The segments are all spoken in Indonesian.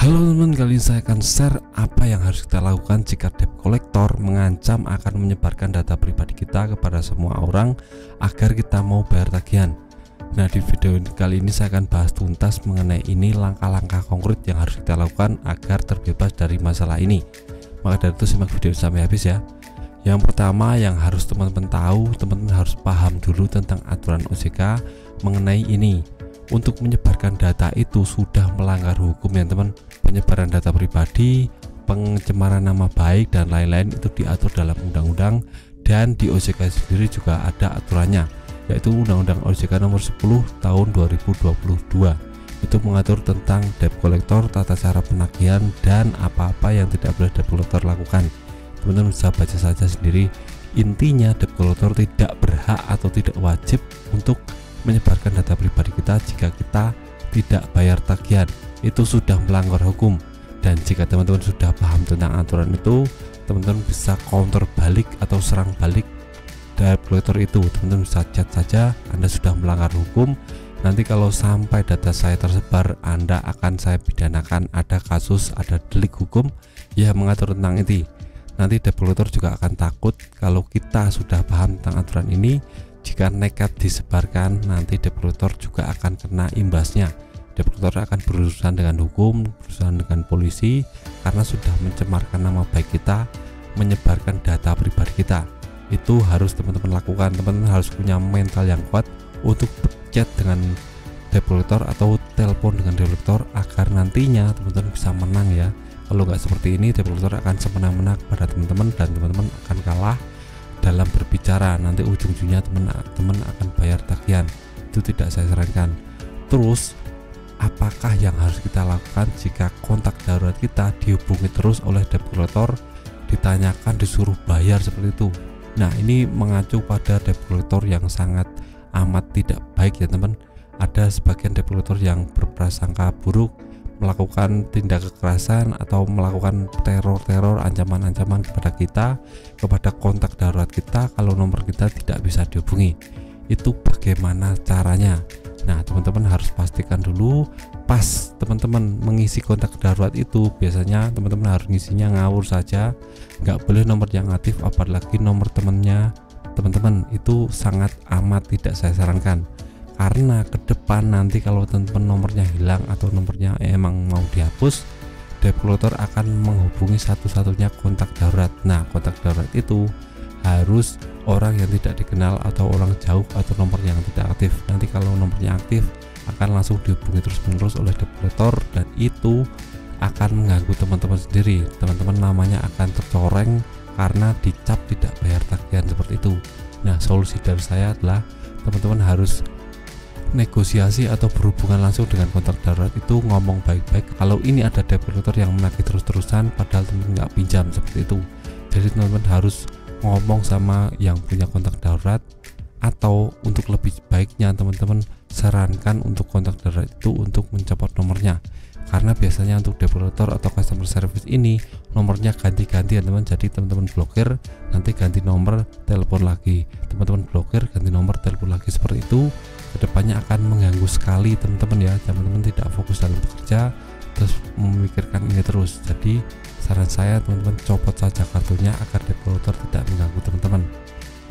Halo teman-teman, kali ini saya akan share apa yang harus kita lakukan jika debt collector mengancam akan menyebarkan data pribadi kita kepada semua orang agar kita mau bayar tagihan. Nah, di video kali ini saya akan bahas tuntas mengenai ini langkah-langkah konkret yang harus kita lakukan agar terbebas dari masalah ini. Maka dari itu simak video sampai habis ya. Yang pertama yang harus teman-teman tahu, teman-teman harus paham dulu tentang aturan OJK mengenai ini. Untuk menyebarkan data itu sudah melanggar hukum ya teman. Penyebaran data pribadi, pencemaran nama baik dan lain-lain itu diatur dalam undang-undang, dan di OJK sendiri juga ada aturannya, yaitu Undang-Undang OJK nomor 10 tahun 2022. Itu mengatur tentang debt collector, tata cara penagihan, dan apa-apa yang tidak boleh debt collector lakukan. Teman-teman bisa baca saja sendiri. Intinya debt collector tidak berhak atau tidak wajib untuk menyebarkan data pribadi kita jika kita tidak bayar tagihan. Itu sudah melanggar hukum, dan jika teman-teman sudah paham tentang aturan itu, teman-teman bisa counter balik atau serang balik debt collector itu. Teman-teman bisa chat saja Anda sudah melanggar hukum, nanti kalau sampai data saya tersebar Anda akan saya pidanakan, ada kasus, ada delik hukum ya mengatur tentang itu. Nanti debt collector juga akan takut kalau kita sudah paham tentang aturan ini. Jika nekat disebarkan, nanti debt collector juga akan kena imbasnya. Debt collector akan berurusan dengan hukum, berurusan dengan polisi, karena sudah mencemarkan nama baik kita, menyebarkan data pribadi kita. Itu harus teman-teman lakukan. Teman-teman harus punya mental yang kuat untuk chat dengan debt collector atau telepon dengan debt collector agar nantinya teman-teman bisa menang ya. Kalau nggak seperti ini, debt collector akan semena-mena kepada teman-teman, dan teman-teman akan kalah dalam berbicara. Nanti ujung-ujungnya teman-teman akan bayar tagihan. Itu tidak saya sarankan. Terus apakah yang harus kita lakukan jika kontak darurat kita dihubungi terus oleh debt collector, ditanyakan, disuruh bayar seperti itu? Nah, ini mengacu pada debt collector yang sangat amat tidak baik ya teman. Ada sebagian debt collector yang berprasangka buruk, melakukan tindak kekerasan atau melakukan teror-teror, ancaman-ancaman kepada kita, kepada kontak darurat kita kalau nomor kita tidak bisa dihubungi. Itu bagaimana caranya? Nah, teman-teman harus pastikan dulu pas teman-teman mengisi kontak darurat itu, biasanya teman-teman harus ngisinya ngawur saja, nggak boleh nomor yang aktif, apalagi nomor temannya teman-teman. Itu sangat amat tidak saya sarankan, karena ke depan nanti kalau teman-teman nomornya hilang atau nomornya emang mau dihapus, debt collector akan menghubungi satu-satunya kontak darurat. Nah, kontak darurat itu harus orang yang tidak dikenal atau orang jauh atau nomor yang tidak aktif. Nanti kalau nomornya aktif akan langsung dihubungi terus-menerus oleh debt collector, dan itu akan mengganggu teman-teman sendiri. Teman-teman namanya akan tercoreng karena dicap tidak bayar tagihan seperti itu. Nah, solusi dari saya adalah teman-teman harus negosiasi atau berhubungan langsung dengan kontak darurat itu, ngomong baik-baik. Kalau ini ada debt collector yang menagih terus-terusan padahal teman nggak pinjam seperti itu, jadi teman-teman harus ngomong sama yang punya kontak darurat, atau untuk lebih baiknya teman-teman sarankan untuk kontak darurat itu untuk mencopot nomornya, karena biasanya untuk debt collector atau customer service ini nomornya ganti-ganti ya teman. Jadi teman-teman blokir, nanti ganti nomor, telepon lagi, teman-teman blokir, ganti nomor, telepon lagi, seperti itu. Kedepannya akan mengganggu sekali teman-teman ya. Teman-teman tidak fokus dalam bekerja, terus memikirkan ini terus. Jadi saran saya teman-teman copot saja kartunya agar debt collector tidak mengganggu teman-teman.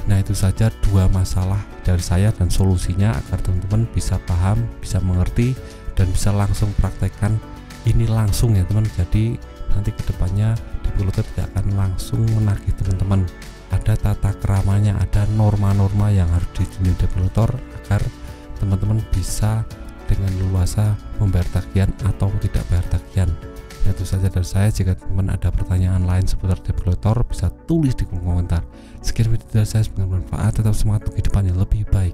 Nah, itu saja dua masalah dari saya dan solusinya agar teman-teman bisa paham, bisa mengerti, dan bisa langsung praktekkan ini langsung ya teman. Jadi nanti kedepannya debt collector tidak akan langsung menagih teman-teman. Ada tata keramanya, ada norma-norma yang harus dijunjung debt collector agar teman-teman bisa dengan leluasa membayar tagihan atau tidak bayar tagihan. Itu saja dari saya. Jika teman-teman ada pertanyaan lain seputar debt collector, bisa tulis di kolom komentar. Sekian video dari saya, semoga bermanfaat. Tetap semangat untuk kehidupan yang lebih baik.